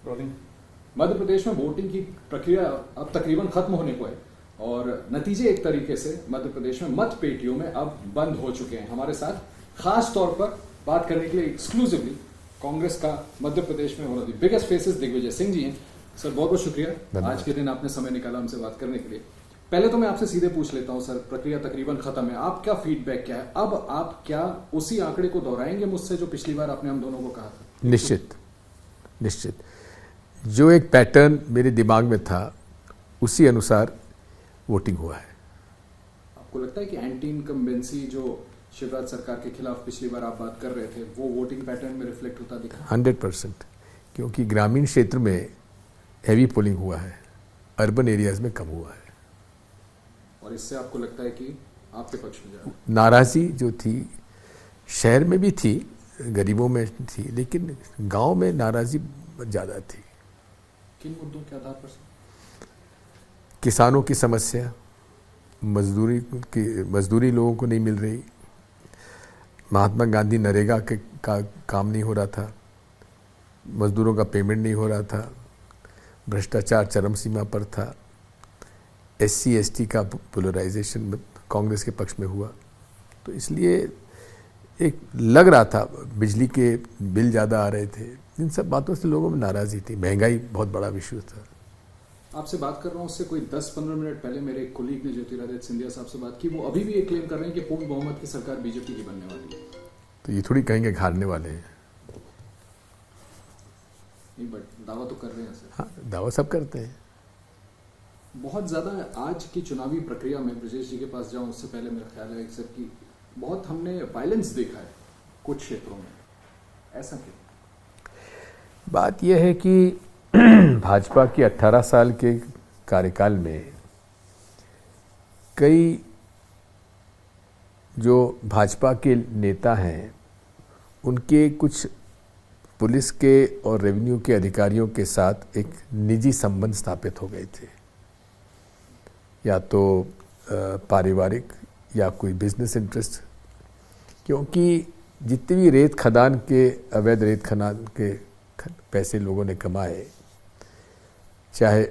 Rolling. मध्य प्रदेश में voting की प्रक्रिया अब तकरीबन खत्म होने को है और नतीजे एक तरीके से मध्य प्रदेश में मत पेटियों में अब बंद हो चुके हैं। हमारे साथ खास तौर पर बात करने के लिए एक्सक्लूसिवली कांग्रेस का मध्य प्रदेश में one of the biggest faces Digvijay Singh ji हैं। सर बहुत बहुत शुक्रिया, आज के दिन आपने समय निकाला हमसे बात करने के लिए। पहले तो मैं आपसे सीधे पूछ लेता हूं सर, प्रक्रिया तकरीबन खत्म है, आपका फीडबैक क्या है? अब आप क्या उसी आंकड़े को दोहराएंगे मुझसे जो पिछली बार आपने हम दोनों को कहा था? निश्चित जो एक पैटर्न मेरे दिमाग में था उसी अनुसार वोटिंग हुआ है। आपको लगता है कि एंटी इनकम्बेंसी जो शिवराज सरकार के खिलाफ पिछली बार आप बात कर रहे थे वो वोटिंग पैटर्न में रिफ्लेक्ट होता दिखा? 100%, क्योंकि ग्रामीण क्षेत्र में हैवी पोलिंग हुआ है, अर्बन एरियाज में कम हुआ है। और इससे आपको लगता है कि आपके पक्ष में जा? नाराजी जो थी शहर में भी थी, गरीबों में थी, लेकिन गांव में नाराजी ज्यादा थी। किन मुद्दों के आधार पर? किसानों की समस्या, मजदूरी लोगों को नहीं मिल रही, महात्मा गांधी नरेगा का काम नहीं हो रहा था, मजदूरों का पेमेंट नहीं हो रहा था, भ्रष्टाचार चरम सीमा पर था, SC ST का पोलराइजेशन कांग्रेस के पक्ष में हुआ। तो इसलिए एक लग रहा था, बिजली के बिल ज़्यादा आ रहे थे, इन सब बातों से लोगों में नाराज़गी थी, महंगाई बहुत बड़ा विषय था। आपसे बात कर रहा हूँ उससे कोई 10-15 मिनट पहले मेरे एक कोलीग ने ज्योतिरादित्य सिंधिया साहब से बात की, वो अभी भी ये क्लेम कर रहे हैं कि पूर्ण बहुमत की सरकार बीजेपी की बनने वाली है। तो ये थोड़ी कहेंगे हारने वाले हैं। नहीं, बट दावा तो कर रहे हैं सर। हाँ, दावा सब करते हैं। बहुत ज़्यादा आज की चुनावी प्रक्रिया में, ब्रजेश जी के पास जाऊँ उससे पहले मेरा ख्याल है सर कि बहुत हमने वायलेंस देखा है कुछ क्षेत्रों में, ऐसा क्यों? बात यह है कि भाजपा की 18 साल के कार्यकाल में कई जो भाजपा के नेता हैं उनके कुछ पुलिस के और रेवेन्यू के अधिकारियों के साथ एक निजी संबंध स्थापित हो गए थे, या तो पारिवारिक या कोई बिजनेस इंटरेस्ट। क्योंकि जितनी भी रेत खदान के, अवैध रेत खदान के पैसे लोगों ने कमाए, चाहे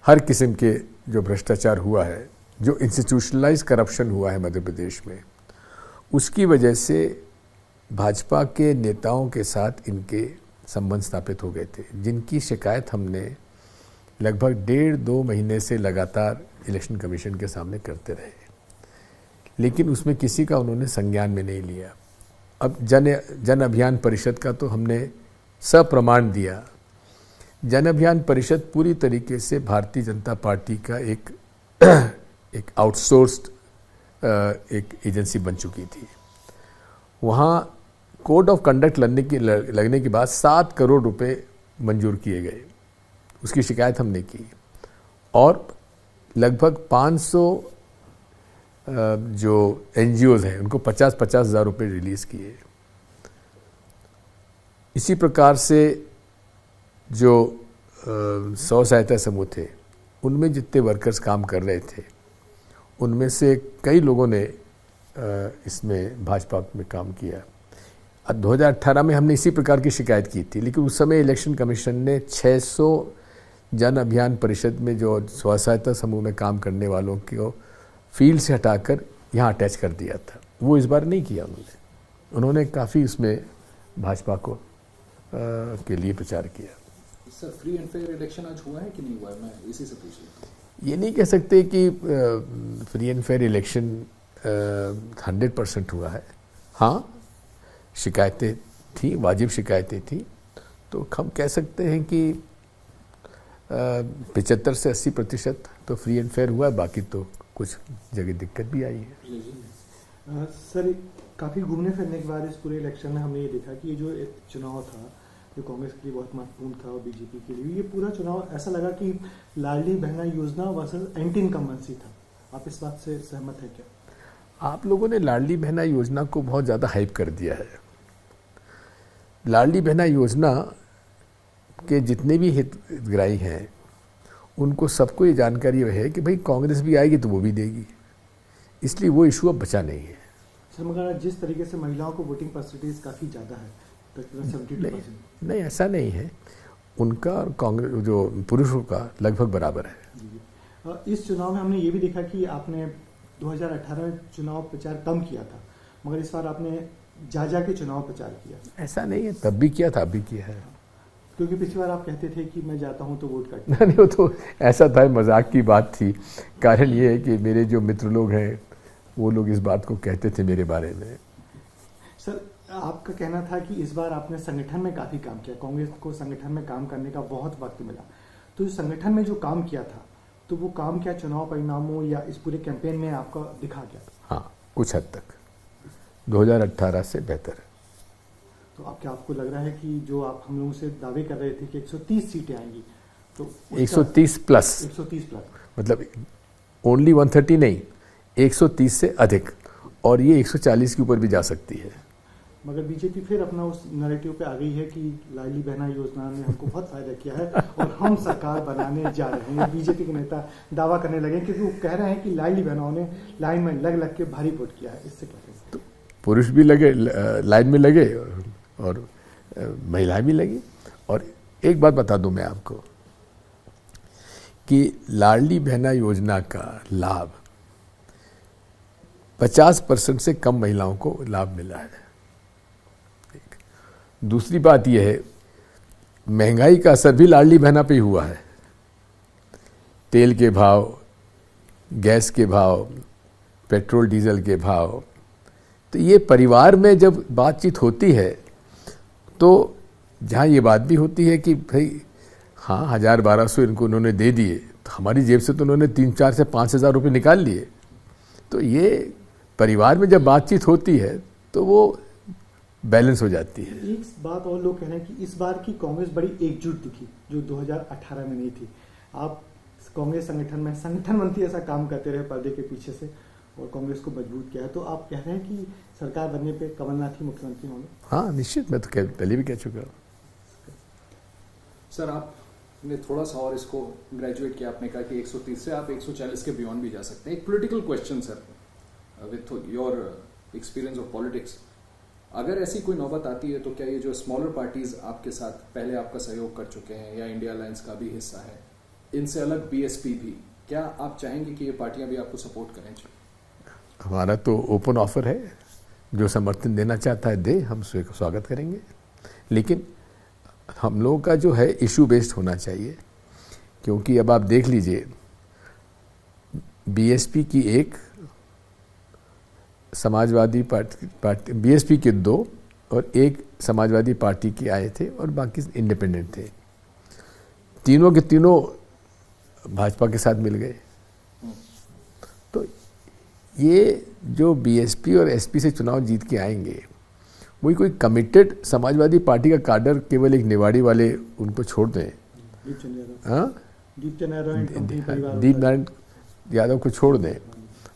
हर किस्म के जो भ्रष्टाचार हुआ है, जो इंस्टीट्यूशनलाइज करप्शन हुआ है मध्य प्रदेश में, उसकी वजह से भाजपा के नेताओं के साथ इनके संबंध स्थापित हो गए थे, जिनकी शिकायत हमने लगभग 1.5-2 महीने से लगातार इलेक्शन कमीशन के सामने करते रहे, लेकिन उसमें किसी का उन्होंने संज्ञान में नहीं लिया। अब जन अभियान परिषद का तो हमने सप्रमाण दिया। जन अभियान परिषद पूरी तरीके से भारतीय जनता पार्टी का एक आउटसोर्स्ड एक एजेंसी बन चुकी थी। वहाँ कोड ऑफ कंडक्ट लगने के बाद 7 करोड़ रुपए मंजूर किए गए, उसकी शिकायत हमने की, और लगभग 500 जो NGOs हैं उनको 50-50 हज़ार रुपये रिलीज़ किए। इसी प्रकार से जो 100 सहायता समूह थे उनमें जितने वर्कर्स काम कर रहे थे, उनमें से कई लोगों ने इसमें भाजपा में काम किया। 2018 में हमने इसी प्रकार की शिकायत की थी, लेकिन उस समय इलेक्शन कमीशन ने 600 जन अभियान परिषद में जो स्व सहायता समूह में काम करने वालों को फील्ड से हटाकर यहाँ अटैच कर दिया था। वो इस बार नहीं किया उन्होंने काफ़ी उसमें भाजपा को के लिए प्रचार किया। Sir free and fair election आज हुआ है कि नहीं हुआ है, मैं इसी से पूछ रहा हूँ। ये नहीं कह सकते कि फ्री एंड फेयर इलेक्शन 100% हुआ है। हाँ, शिकायतें थी, वाजिब शिकायतें थी, तो हम कह सकते हैं कि 75 से 80% तो फ्री एंड फेयर हुआ है, बाकी तो कुछ जगह दिक्कत भी आई है। सर काफ़ी घूमने फिरने के बाद इस पूरे इलेक्शन में हमने ये देखा कि ये जो एक चुनाव था जो कांग्रेस के लिए बहुत महत्वपूर्ण था और बीजेपी के लिए, ये पूरा चुनाव ऐसा लगा कि लाडली बहना योजना वर्सेस एंटी इनकम्बेंसी था। आप इस बात से सहमत है क्या? आप लोगों ने लाडली बहना योजना को बहुत ज़्यादा हाइप कर दिया है। लाडली बहना योजना के जितने भी हितग्राही हैं उनको सबको ये जानकारी है कि भाई कांग्रेस भी आएगी तो वो भी देगी, इसलिए वो इशू अब बचा नहीं है। सर मगर जिस तरीके से महिलाओं को वोटिंग परसेंटेज काफ़ी ज़्यादा है, तकरीबन 72%। नहीं, ऐसा नहीं है। उनका और कांग्रेस जो पुरुषों का लगभग बराबर है। इस चुनाव में हमने ये भी देखा कि आपने 2018 में चुनाव प्रचार कम किया था, मगर इस बार आपने जा के चुनाव प्रचार किया। ऐसा नहीं है, तब भी किया था, अब भी किया है। क्योंकि पिछली बार आप कहते थे कि मैं जाता हूं तो वोट काटना। नहीं, वो तो ऐसा था, मजाक की बात थी। कारण ये है कि मेरे जो मित्र लोग हैं वो लोग इस बात को कहते थे मेरे बारे में। सर, आपका कहना था कि इस बार आपने संगठन में काफी काम किया, कांग्रेस को संगठन में काम करने का बहुत वक्त मिला। तो इस संगठन में जो काम किया था, तो वो काम क्या चुनाव परिणामों या इस पूरे कैंपेन में आपका दिखा गया? हाँ, कुछ हद तक 2018 से बेहतर है। तो आपको लग रहा है कि जो आप हम लोगों से दावे कर रहे थे कि 130 सीटें आएंगी, तो 130 प्लस, 130 प्लस मतलब ओनली 130 नहीं, 130 से अधिक, और ये 140 के ऊपर भी जा सकती है। मगर बीजेपी फिर अपना उस नैरेटिव पे आ गई है कि लाडली बहना योजना ने हमको बहुत फायदा किया है और हम सरकार बनाने जा रहे हैं। बीजेपी के नेता दावा करने लगे क्योंकि वो कह रहे हैं कि लाडली बहनाओं ने लाइन में लग के भारी वोट किया है। इससे क्या कहें? तो पुरुष भी लगे, लाइन में लगे, और महिलाएं भी लगी। और एक बात बता दूं मैं आपको कि लाडली बहना योजना का लाभ 50% से कम महिलाओं को लाभ मिला है। दूसरी बात यह है, महंगाई का असर भी लाडली बहना पे ही हुआ है। तेल के भाव, गैस के भाव, पेट्रोल डीजल के भाव, तो ये परिवार में जब बातचीत होती है तो जहाँ ये बात भी होती है कि भाई हाँ 1000-1200 इनको उन्होंने दे दिए, तो हमारी जेब से तो उन्होंने 3-4 से 5,000 रुपये निकाल लिए। तो ये परिवार में जब बातचीत होती है तो वो बैलेंस हो जाती है। एक बात और लोग कह रहे हैं कि इस बार की कांग्रेस बड़ी एकजुट दिखी, जो 2018 में नहीं थी। आप कांग्रेस संगठन मंत्री ऐसा काम करते रहे पर्दे के पीछे से और कांग्रेस को मजबूत किया है, तो आप कह रहे हैं कि सरकार बनने पे कमलनाथ ही मुख्यमंत्री होंगे? हाँ निश्चित, मैं तो पहले भी कह चुका हूँ। सर, आपने थोड़ा सा और इसको ग्रेजुएट किया, आपने कहा कि 130 से आप 140 के बियॉन्ड भी जा सकते हैं। एक political question sir, with your experience of politics, अगर ऐसी कोई नौबत आती है तो क्या ये जो स्मॉलर पार्टीज आपके साथ पहले आपका सहयोग कर चुके हैं या इंडिया अलायंस का भी हिस्सा है, इनसे अलग बीएसपी भी, क्या आप चाहेंगे कि ये पार्टियां भी आपको सपोर्ट करें? हमारा तो ओपन ऑफर है, जो समर्थन देना चाहता है दे, हम स्वागत करेंगे। लेकिन हम लोगों का जो है इशू बेस्ड होना चाहिए, क्योंकि अब आप देख लीजिए बीएसपी की एक, समाजवादी पार्टी बीएसपी के 2 और एक समाजवादी पार्टी के आए थे और बाकी इंडिपेंडेंट थे। तीनों के तीनों भाजपा के साथ मिल गए। तो ये जो बीएसपी और एसपी से चुनाव जीत के आएंगे, वही कोई कमिटेड समाजवादी पार्टी का काडर केवल एक निवाड़ी वाले उनको छोड़ दें, दीप नारायण यादव को छोड़ दें,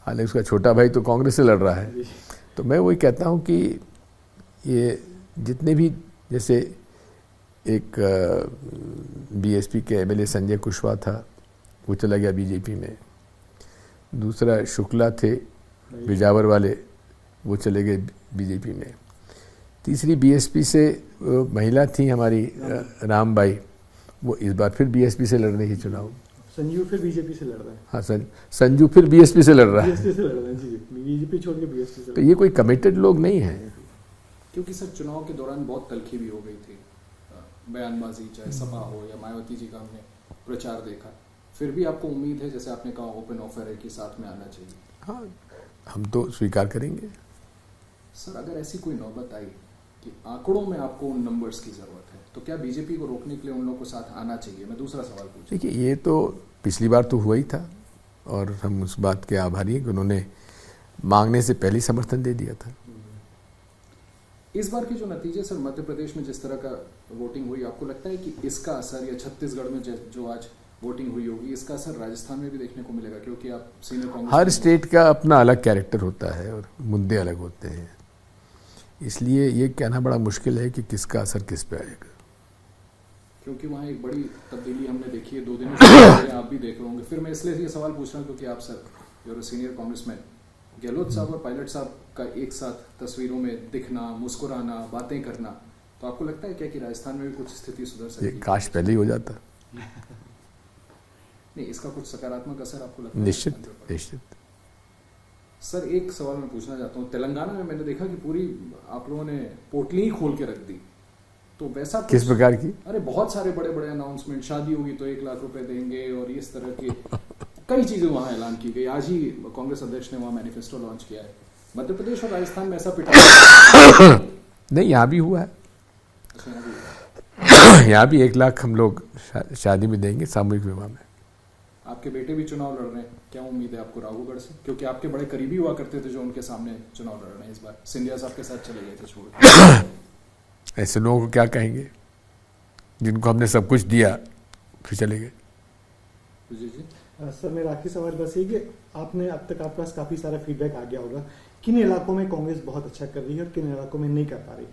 हालांकि उसका छोटा भाई तो कांग्रेस से लड़ रहा है। तो मैं वही कहता हूँ कि ये जितने भी, जैसे एक बीएसपी के एमएलए संजय कुशवाहा था, वो चला गया बीजेपी में। दूसरा शुक्ला थे बिजावर वाले, वो चले गए बीजेपी में। तीसरी बीएसपी से महिला थी हमारी रामबाई, वो इस बार फिर बीएसपी से लड़ रही है चुनाव। संजू फिर बीजेपी से लड़ रहा है। हाँ, संजू फिर बीएसपी से लड़ रहा है। बीएसपी से लड़ रहा है जी, बीजेपी छोड़ के बीएसपी से। तो ये कोई कमिटेड लोग नहीं है। क्योंकि सर चुनाव के दौरान बहुत तलखी भी हो गई थी, बयानबाजी, चाहे सपा हो या मायावती जी का हमने प्रचार देखा। फिर भी आपको उम्मीद है, जैसे आपने कहा ओपन ऑफर है कि साथ में आना चाहिए? हाँ, हम तो स्वीकार करेंगे। सर, अगर ऐसी कोई नौबत आई कि आंकड़ों में आपको उन नंबर्स की जरूरत है, तो क्या बीजेपी को रोकने के लिए उन लोगों को साथ आना चाहिए? मैं दूसरा सवाल पूछूं। देखिए, ये तो पिछली बार तो हुआ ही था और हम उस बात के आभारी हैं कि उन्होंने मांगने से पहले समर्थन दे दिया था। इस बार के जो नतीजे सर, मध्य प्रदेश में जिस तरह का वोटिंग हुई, आपको लगता है कि इसका असर, या छत्तीसगढ़ में जो आज वोटिंग हुई होगी, इसका असर राजस्थान में भी देखने को मिलेगा? क्योंकि आप सीनियर कांग्रेस, हर स्टेट का अपना अलग कैरेक्टर होता है और मुद्दे अलग होते हैं, इसलिए ये कहना बड़ा मुश्किल है कि किसका असर किस पे आएगा। क्योंकि वहाँ एक बड़ी तब्दीली हमने देखी है 2 दिनों से, आप भी देख रहे होंगे। फिर मैं इसलिए ये सवाल पूछ रहा हूँ क्योंकि आप sir your senior congressman, Gehlot साहब और पायलट साहब का एक साथ तस्वीरों में दिखना, मुस्कुराना, बातें करना, तो तो आपको लगता है क्या कि राजस्थान में भी कुछ स्थिति सुधर ये सकती है? काश पहले ही हो जाता। नहीं, इसका कुछ सकारात्मक असर आपको लगता है? निश्चित निश्चित। सर एक सवाल मैं पूछना चाहता हूँ, तेलंगाना में मैंने देखा कि पूरी आप लोगों ने पोटली ही खोल के रख दी, तो वैसा किस प्रकार की? अरे बहुत सारे बड़े बड़े अनाउंसमेंट, शादी होगी तो 1 लाख रुपए देंगे और इस तरह की कई चीजें वहां ऐलान की गई। आज ही कांग्रेस अध्यक्ष ने वहां मैनिफेस्टो लॉन्च किया है। मध्य प्रदेश और राजस्थान में ऐसा पिटा नहीं, यहाँ भी हुआ है। अच्छा, यहाँ भी यहाँ भी 1 लाख हम लोग शादी में देंगे, सामूहिक विवाह में। आपके बेटे भी चुनाव लड़ रहे हैं, क्या उम्मीद है आपको राघुगढ़ से? क्योंकि आपके बड़े करीबी हुआ करते थे जो उनके सामने चुनाव लड़ रहे हैं इस बार। सिंधिया साहब के साथ चले गए थे छोड़। ऐसे लोगों को क्या कहेंगे जिनको हमने सब कुछ दिया फिर चले गए। जी जी सर मेरा आखिरी सवाल बस ये कि आपने अब तक आपके पास काफी सारा फीडबैक आ गया होगा, किन इलाकों में कांग्रेस बहुत अच्छा कर रही है और किन इलाकों में नहीं कर पा रही है?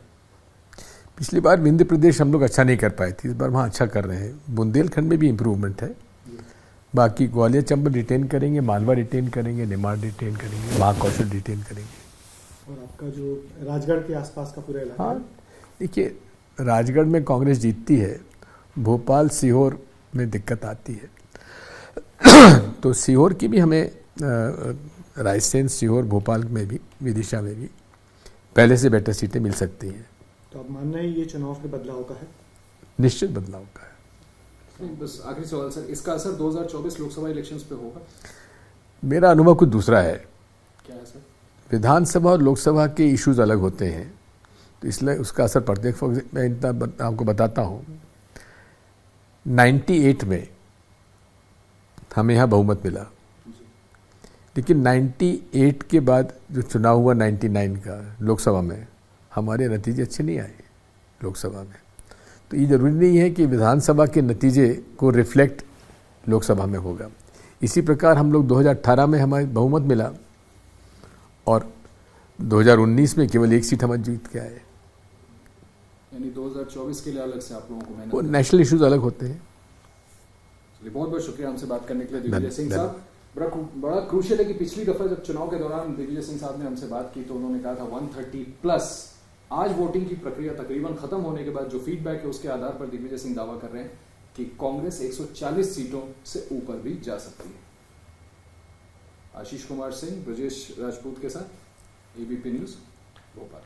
पिछली बार विंध्य प्रदेश हम लोग अच्छा नहीं कर पाए थे, इस बार वहाँ अच्छा कर रहे हैं। बुंदेलखंड में भी इम्प्रूवमेंट है। बाकी ग्वालियर चंबल रिटेन करेंगे, मालवा रिटेन करेंगे, निमाड़ रिटेन करेंगे, महाकौशल रिटेन करेंगे। और आपका जो राजगढ़ के आसपास का पूरा इलाका? हाँ, देखिए राजगढ़ में कांग्रेस जीतती है, भोपाल सीहोर में दिक्कत आती है। तो सीहोर की भी हमें रायसेन, सीहोर, भोपाल में भी, विदिशा में भी पहले से बेटर सीटें मिल सकती हैं। तो आप मान रहे हैं ये चुनाव के बदलाव का है? निश्चित बदलाव का है। बस आखिरी सवाल सर, इसका असर 2024 लोकसभा इलेक्शंस पे होगा? मेरा अनुभव कुछ दूसरा है। क्या है सर? विधानसभा और लोकसभा के इश्यूज अलग होते हैं, तो इसलिए उसका असर पड़ता है। मैं इतना आपको बताता हूँ, 98 में हमें यहाँ बहुमत मिला, लेकिन 98 के बाद जो चुनाव हुआ 99 का लोकसभा में, हमारे नतीजे अच्छे नहीं आए लोकसभा में। तो ये जरूरी नहीं है कि विधानसभा के नतीजे को रिफ्लेक्ट लोकसभा में होगा। इसी प्रकार हम लोग 2018 में हमारे बहुमत मिला और 2019 में केवल 1 सीट हम जीत के आए। यानी 2024 के लिए अलग से आप लोगों को मेहनत वो नेशनल इश्यूज अलग होते हैं। बहुत बहुत शुक्रिया हमसे बात करने के लिए दिग्विजय सिंह साहब। बड़ा क्रूशियल है कि पिछली दफा जब चुनाव के दौरान दिग्विजय सिंह साहब ने हमसे बात की तो उन्होंने कहा था 130+। आज वोटिंग की प्रक्रिया तकरीबन खत्म होने के बाद जो फीडबैक है उसके आधार पर दिग्विजय सिंह दावा कर रहे हैं कि कांग्रेस 140 सीटों से ऊपर भी जा सकती है। आशीष कुमार सिंह, ब्रजेश राजपूत के साथ, एबीपी न्यूज, भोपाल।